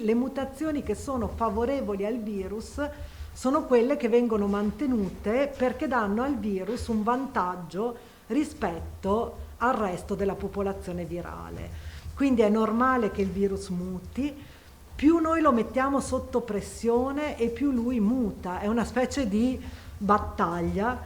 Le mutazioni che sono favorevoli al virus sono quelle che vengono mantenute perché danno al virus un vantaggio rispetto al resto della popolazione virale. Quindi è normale che il virus muti, più noi lo mettiamo sotto pressione e più lui muta. È una specie di battaglia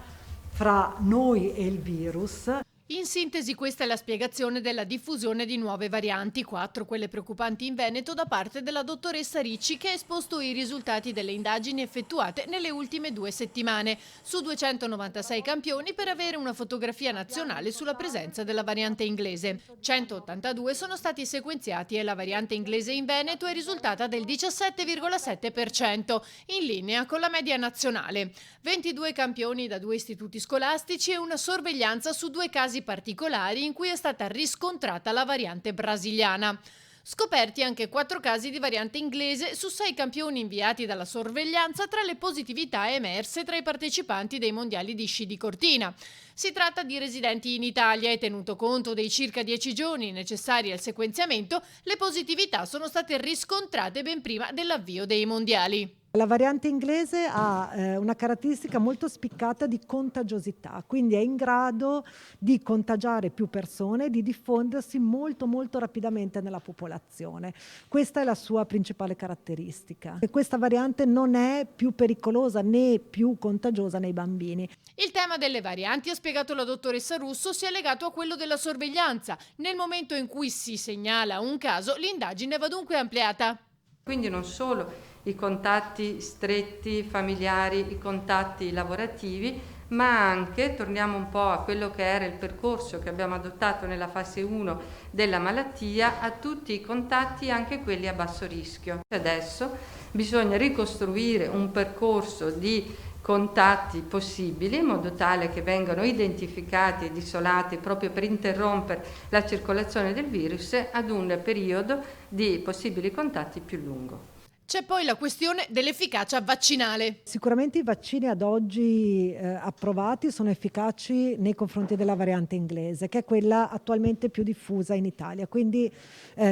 fra noi e il virus. In sintesi, questa è la spiegazione della diffusione di nuove varianti, 4 quelle preoccupanti in Veneto, da parte della dottoressa Ricci, che ha esposto i risultati delle indagini effettuate nelle ultime 2 settimane su 296 campioni per avere una fotografia nazionale sulla presenza della variante inglese. 182 sono stati sequenziati e la variante inglese in Veneto è risultata del 17,7%, in linea con la media nazionale. 22 campioni da 2 istituti scolastici e una sorveglianza su 2 casi particolari in cui è stata riscontrata la variante brasiliana. Scoperti anche 4 casi di variante inglese su 6 campioni inviati dalla sorveglianza tra le positività emerse tra i partecipanti dei mondiali di sci di Cortina. Si tratta di residenti in Italia e, tenuto conto dei circa 10 giorni necessari al sequenziamento, le positività sono state riscontrate ben prima dell'avvio dei mondiali. La variante inglese ha una caratteristica molto spiccata di contagiosità, quindi è in grado di contagiare più persone e di diffondersi molto molto rapidamente nella popolazione. Questa è la sua principale caratteristica. E questa variante non è più pericolosa né più contagiosa nei bambini. Il tema delle varianti, ha spiegato la dottoressa Russo, si è legato a quello della sorveglianza. Nel momento in cui si segnala un caso, l'indagine va dunque ampliata. Quindi non solo i contatti stretti, familiari, i contatti lavorativi, ma anche, torniamo un po' a quello che era il percorso che abbiamo adottato nella fase 1 della malattia, a tutti i contatti, anche quelli a basso rischio. Adesso bisogna ricostruire un percorso di contatti possibili in modo tale che vengano identificati ed isolati proprio per interrompere la circolazione del virus ad un periodo di possibili contatti più lungo. C'è poi la questione dell'efficacia vaccinale. Sicuramente i vaccini ad oggi approvati sono efficaci nei confronti della variante inglese, che è quella attualmente più diffusa in Italia, quindi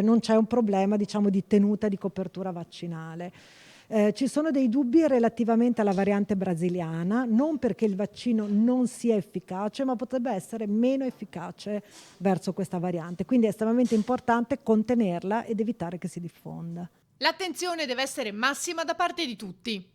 non c'è un problema, diciamo, di tenuta di copertura vaccinale. Ci sono dei dubbi relativamente alla variante brasiliana, non perché il vaccino non sia efficace, ma potrebbe essere meno efficace verso questa variante. Quindi è estremamente importante contenerla ed evitare che si diffonda. L'attenzione deve essere massima da parte di tutti.